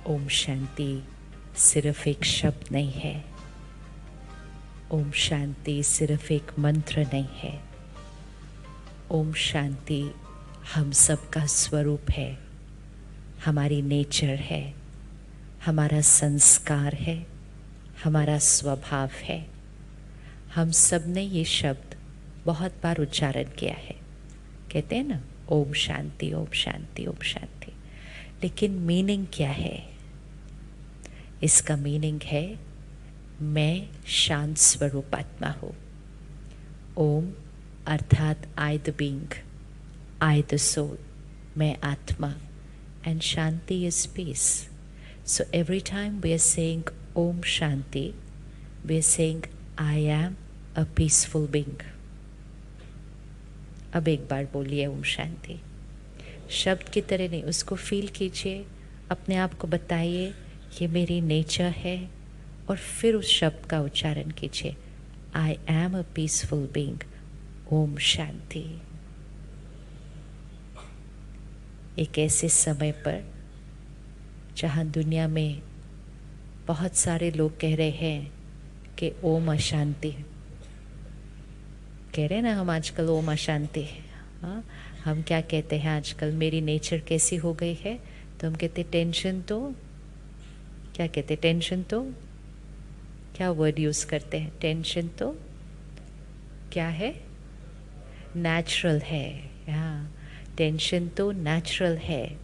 ओम शांति सिर्फ एक शब्द नहीं है। ओम शांति सिर्फ एक मंत्र नहीं है। ओम शांति हम सबका स्वरूप है, हमारी नेचर है, हमारा संस्कार है, हमारा स्वभाव है। हम सब ने ये शब्द बहुत बार उच्चारण किया है। कहते हैं ना, ओम शांति ओम शांति ओम शांति। लेकिन मीनिंग क्या है? इसका मीनिंग है मैं शांत स्वरूप आत्मा हूँ। ओम अर्थात I the being, I the soul, मैं आत्मा, and shanti is peace. So every time we are saying Om shanti, we are saying I am a peaceful being. अब एक बार बोलिए ओम शांति। शब्द की तरह नहीं, उसको फील कीजिए, अपने आप को बताइए ये मेरी नेचर है, और फिर उस शब्द का उच्चारण कीजिए, I am a peaceful being. Om shanti. एक ऐसे समय पर जहाँ दुनिया में बहुत सारे लोग कह रहे हैं कि ओम अशांति, कह रहे हैं ना हम आजकल ओम अशांति। हाँ, हम क्या कहते हैं आजकल, मेरी नेचर कैसी हो गई है, तो हम कहते टेंशन तो, क्या कहते, टेंशन तो, क्या वर्ड यूज़ करते हैं, टेंशन तो क्या है, नेचुरल है। हाँ, टेंशन तो नेचुरल है।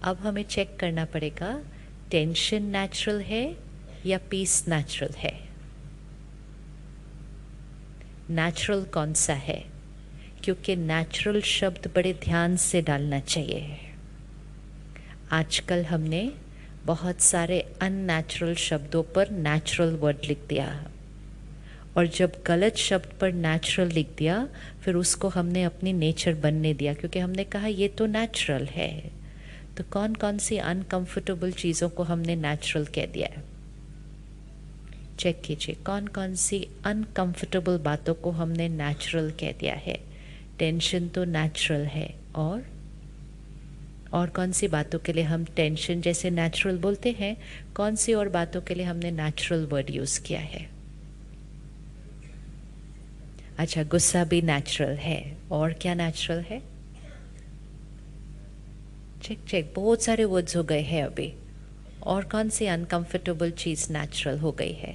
अब हमें चेक करना पड़ेगा, टेंशन नेचुरल है या पीस नेचुरल है। नेचुरल कौन सा है? क्योंकि नेचुरल शब्द बड़े ध्यान से डालना चाहिए। आजकल हमने बहुत सारे अननेचुरल शब्दों पर नेचुरल वर्ड लिख दिया, और जब गलत शब्द पर नेचुरल लिख दिया, फिर उसको हमने अपनी नेचर बनने दिया, क्योंकि हमने कहा ये तो नेचुरल है। तो कौन कौन सी अनकंफर्टेबल चीज़ों को हमने नेचुरल कह दिया है? चेक कीजिए, कौन कौन सी अनकंफर्टेबल बातों को हमने नेचुरल कह दिया है। टेंशन तो नेचुरल है, और कौन सी बातों के लिए हम टेंशन जैसे नेचुरल बोलते हैं, कौन सी और बातों के लिए हमने नेचुरल वर्ड यूज़ किया है? अच्छा, गुस्सा भी नेचुरल है, और क्या नेचुरल है? चेक चेक, बहुत सारे वर्ड्स हो गए हैं अभी। और कौन सी अनकंफर्टेबल चीज़ नेचुरल हो गई है?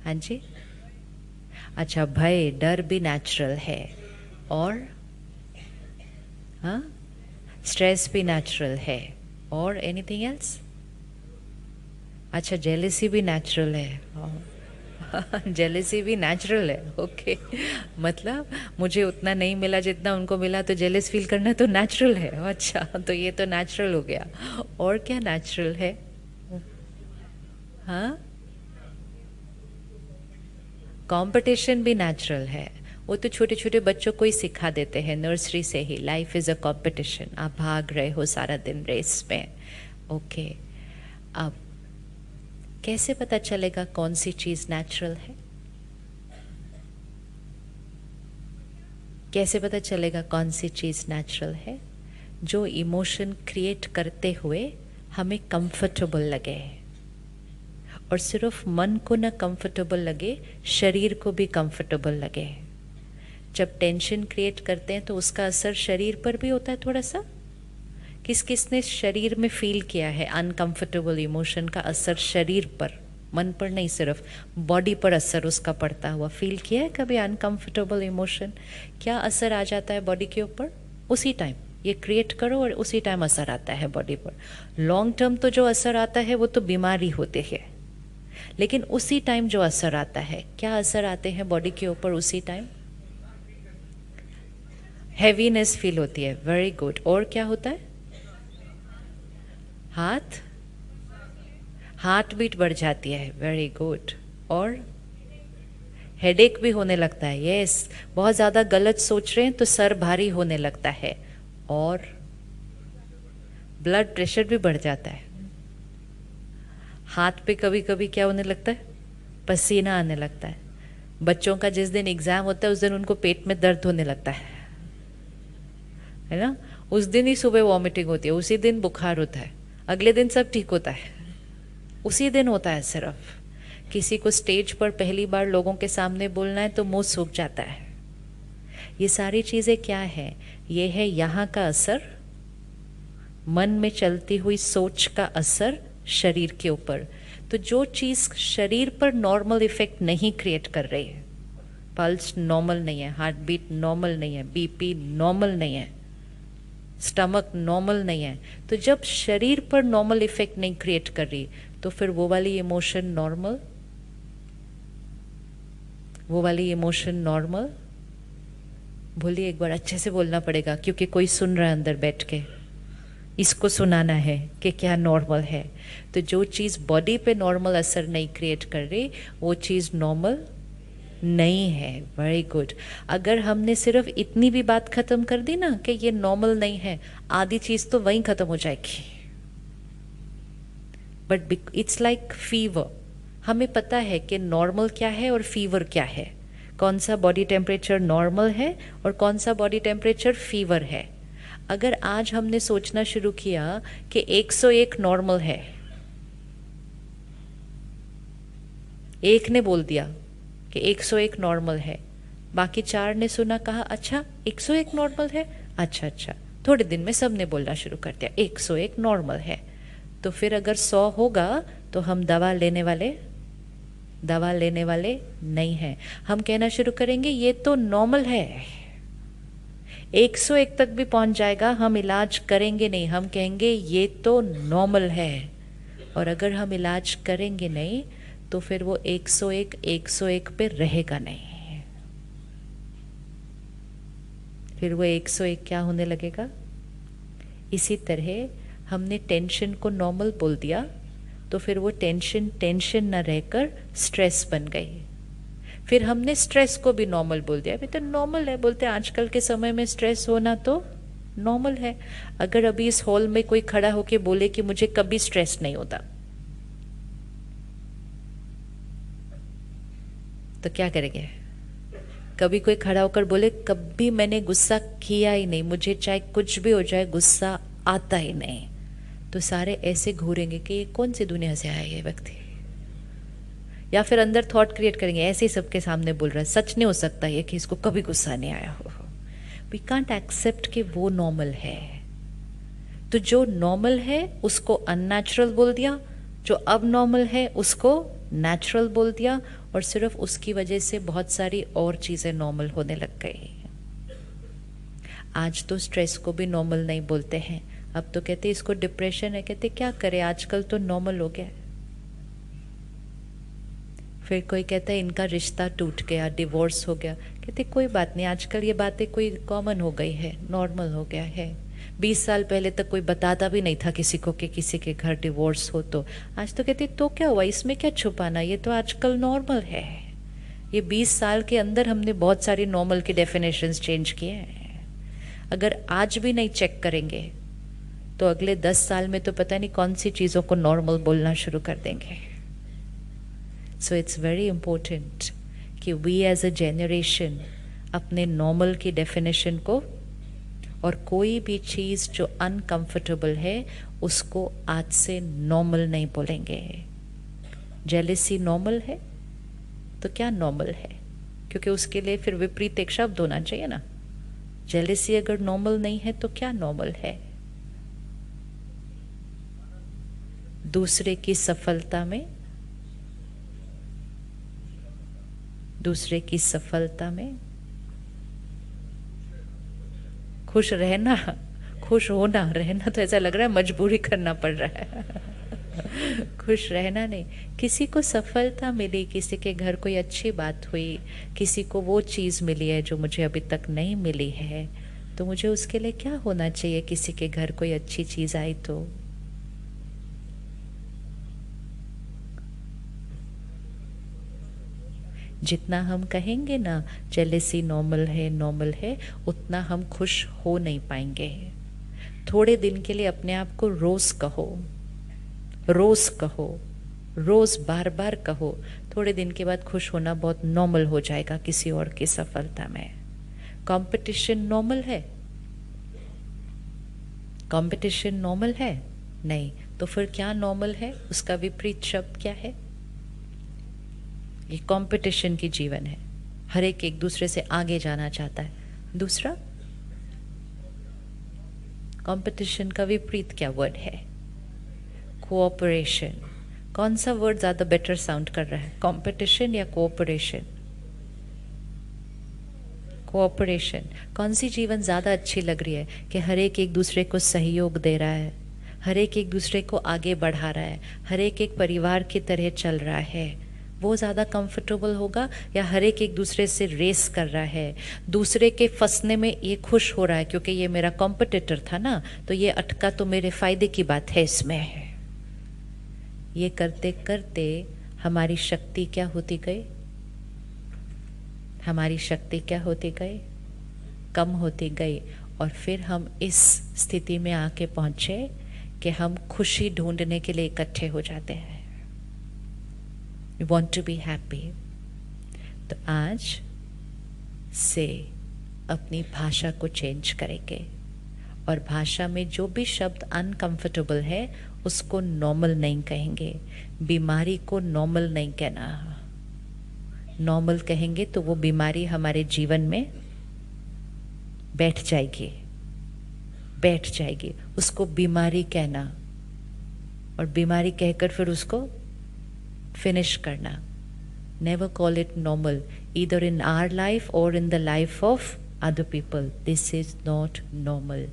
हाँ जी। अच्छा, भय डर भी नेचुरल है, और हाँ, स्ट्रेस भी नेचुरल है, और एनीथिंग एल्स? अच्छा, जेलेसी भी नेचुरल है। जेलेसी भी नेचुरल है, ओके। मतलब मुझे उतना नहीं मिला जितना उनको मिला, तो जेलस फील करना तो नेचुरल है। अच्छा, तो ये तो नेचुरल हो गया। और क्या नेचुरल है? हाँ, कंपटीशन भी नेचुरल है। वो तो छोटे छोटे बच्चों को ही सिखा देते हैं नर्सरी से ही, लाइफ इज़ अ कंपटीशन, आप भाग रहे हो सारा दिन रेस में। ओके, अब कैसे पता चलेगा कौन सी चीज़ नेचुरल है? कैसे पता चलेगा कौन सी चीज़ नेचुरल है? जो इमोशन क्रिएट करते हुए हमें कंफर्टेबल लगे, और सिर्फ मन को ना कंफर्टेबल लगे, शरीर को भी कंफर्टेबल लगे। जब टेंशन क्रिएट करते हैं तो उसका असर शरीर पर भी होता है थोड़ा सा। किस किस ने शरीर में फील किया है अनकंफर्टेबल इमोशन का असर शरीर पर, मन पर नहीं, सिर्फ बॉडी पर असर उसका पड़ता हुआ फील किया है कभी? अनकंफर्टेबल इमोशन क्या असर आ जाता है बॉडी के ऊपर? उसी टाइम ये क्रिएट करो और उसी टाइम असर आता है बॉडी पर। लॉन्ग टर्म तो जो असर आता है वो तो बीमारी होती है, लेकिन उसी टाइम जो असर आता है, क्या असर आते हैं बॉडी के ऊपर उसी टाइम? हैवीनेस फील होती है, वेरी गुड। और क्या होता है? हार्ट बीट बढ़ जाती है, वेरी गुड। और हेडेक भी होने लगता है, यस। बहुत ज़्यादा गलत सोच रहे हैं तो सर भारी होने लगता है, और ब्लड प्रेशर भी बढ़ जाता है। हाथ पे कभी कभी क्या होने लगता है? पसीना आने लगता है। बच्चों का जिस दिन एग्ज़ाम होता है उस दिन उनको पेट में दर्द होने लगता है ना? उस दिन ही सुबह वॉमिटिंग होती है, उसी दिन बुखार होता है। अगले दिन सब ठीक होता है, उसी दिन होता है। सिर्फ किसी को स्टेज पर पहली बार लोगों के सामने बोलना है तो मुंह सूख जाता है। ये सारी चीज़ें क्या है? ये है यहाँ का असर, मन में चलती हुई सोच का असर शरीर के ऊपर। तो जो चीज़ शरीर पर नॉर्मल इफेक्ट नहीं क्रिएट कर रही है, पल्स नॉर्मल नहीं है, हार्ट बीट नॉर्मल नहीं है, बीपी नॉर्मल नहीं है, स्टमक नॉर्मल नहीं है, तो जब शरीर पर नॉर्मल इफेक्ट नहीं क्रिएट कर रही तो फिर वो वाली इमोशन नॉर्मल, वो वाली इमोशन नॉर्मल। बोलिए, एक बार अच्छे से बोलना पड़ेगा क्योंकि कोई सुन रहा है अंदर बैठ के, इसको सुनाना है कि क्या नॉर्मल है। तो जो चीज़ बॉडी पे नॉर्मल असर नहीं क्रिएट कर रही वो चीज़ नॉर्मल नहीं है। Very good. अगर हमने सिर्फ इतनी भी बात खत्म कर दी ना कि ये नॉर्मल नहीं है, आधी चीज़ तो वहीं खत्म हो जाएगी। But it's like fever. हमें पता है कि नॉर्मल क्या है और फीवर क्या है, कौन सा बॉडी टेम्परेचर नॉर्मल है और कौन सा बॉडी टेम्परेचर फीवर है। अगर आज हमने सोचना शुरू किया कि 101 नॉर्मल है, एक ने बोल दिया कि 101 नॉर्मल है, बाकी 4 ने सुना, कहा अच्छा 101 नॉर्मल है, अच्छा अच्छा, थोड़े दिन में सब ने बोलना शुरू कर दिया 101 नॉर्मल है। तो फिर अगर 100 होगा तो हम दवा लेने वाले नहीं हैं। हम कहना शुरू करेंगे ये तो नॉर्मल है। 101 तक भी पहुंच जाएगा, हम इलाज करेंगे नहीं, हम कहेंगे ये तो नॉर्मल है। और अगर हम इलाज करेंगे नहीं तो फिर वो 101 पे रहेगा नहीं, फिर वो 101 क्या होने लगेगा। इसी तरह हमने टेंशन को नॉर्मल बोल दिया तो फिर वो टेंशन न रहकर स्ट्रेस बन गई। फिर हमने स्ट्रेस को भी नॉर्मल बोल दिया, अभी तो नॉर्मल है, बोलते हैं आजकल के समय में स्ट्रेस होना तो नॉर्मल है। अगर अभी इस हॉल में कोई खड़ा होके बोले कि मुझे कभी स्ट्रेस नहीं होता, तो क्या करेंगे? कभी कोई खड़ा होकर बोले कभी मैंने गुस्सा किया ही नहीं, मुझे चाहे कुछ भी हो जाए गुस्सा आता ही नहीं, तो सारे ऐसे घूरेंगे कि ये कौन सी दुनिया से आया ये व्यक्ति। या फिर अंदर थॉट क्रिएट करेंगे, ऐसे ही सबके सामने बोल रहा है, सच नहीं हो सकता ये कि इसको कभी गुस्सा नहीं आया हो। वी कांट एक्सेप्ट कि वो नॉर्मल है। तो जो नॉर्मल है उसको अननेचुरल बोल दिया, जो अब नॉर्मल है उसको नेचुरल बोल दिया, और सिर्फ उसकी वजह से बहुत सारी और चीज़ें नॉर्मल होने लग गई। आज तो स्ट्रेस को भी नॉर्मल नहीं बोलते हैं, अब तो कहते इसको डिप्रेशन है, कहते क्या करें आजकल तो नॉर्मल हो गया। फिर कोई कहता है इनका रिश्ता टूट गया, डिवोर्स हो गया, कहते कोई बात नहीं, आजकल ये बातें कोई कॉमन हो गई है, नॉर्मल हो गया है। 20 साल पहले तक कोई बताता भी नहीं था किसी को कि किसी के घर डिवोर्स हो, तो आज तो कहते तो क्या हुआ, इसमें क्या छुपाना, ये तो आजकल नॉर्मल है। ये 20 साल के अंदर हमने बहुत सारी नॉर्मल की डेफिनेशंस चेंज किए हैं। अगर आज भी नहीं चेक करेंगे तो अगले 10 साल में तो पता नहीं कौन सी चीज़ों को नॉर्मल बोलना शुरू कर देंगे। सो इट्स वेरी इम्पोर्टेंट कि वी एज अ जेनरेशन अपने नॉर्मल की डेफिनेशन को, और कोई भी चीज़ जो अनकंफर्टेबल है उसको आज से नॉर्मल नहीं बोलेंगे। जेलेसी नॉर्मल है तो क्या नॉर्मल है, क्योंकि उसके लिए फिर विपरीत एक शब्द होना चाहिए ना। जेलेसी अगर नॉर्मल नहीं है तो क्या नॉर्मल है? दूसरे की सफलता में खुश रहना, खुश होना, रहना तो ऐसा लग रहा है मजबूरी करना पड़ रहा है। खुश रहना नहीं, किसी को सफलता मिली, किसी के घर कोई अच्छी बात हुई, किसी को वो चीज़ मिली है जो मुझे अभी तक नहीं मिली है, तो मुझे उसके लिए क्या होना चाहिए? किसी के घर कोई अच्छी चीज़ आई तो जितना हम कहेंगे ना जेलेसी नॉर्मल है, उतना हम खुश हो नहीं पाएंगे। थोड़े दिन के लिए अपने आप को रोज कहो, रोज बार बार कहो, थोड़े दिन के बाद खुश होना बहुत नॉर्मल हो जाएगा किसी और की सफलता में। कंपटीशन नॉर्मल है? नहीं, तो फिर क्या नॉर्मल है? उसका विपरीत शब्द क्या है? ये कंपटीशन की जीवन है, हर एक दूसरे से आगे जाना चाहता है। दूसरा, कंपटीशन का विपरीत क्या वर्ड है? कोऑपरेशन। कौन सा वर्ड ज़्यादा बेटर साउंड कर रहा है, कंपटीशन या कोऑपरेशन? कोऑपरेशन। कौन सी जीवन ज़्यादा अच्छी लग रही है कि हर एक दूसरे को सहयोग दे रहा है, हर एक दूसरे को आगे बढ़ा रहा है, हर एक परिवार की तरह चल रहा है, वो ज़्यादा कंफर्टेबल होगा? या हर एक दूसरे से रेस कर रहा है, दूसरे के फंसने में ये खुश हो रहा है क्योंकि ये मेरा कॉम्पिटिटर था ना, तो ये अटका तो मेरे फायदे की बात है इसमें है। ये करते करते हमारी शक्ति क्या होती गई? हमारी शक्ति क्या होती गई? कम होती गई। और फिर हम इस स्थिति में आके पहुंचे कि हम खुशी ढूंढने के लिए इकट्ठे हो जाते हैं। We want to be happy। तो आज से अपनी भाषा को चेंज करेंगे और भाषा में जो भी शब्द अनकंफर्टेबल है उसको नॉर्मल नहीं कहेंगे। बीमारी को नॉर्मल नहीं कहना। नॉर्मल कहेंगे तो वो बीमारी हमारे जीवन में बैठ जाएगी। उसको बीमारी कहना और बीमारी कहकर फिर उसको फिनिश करना। Never call it normal, either in our life or in the life of other people. This is not normal.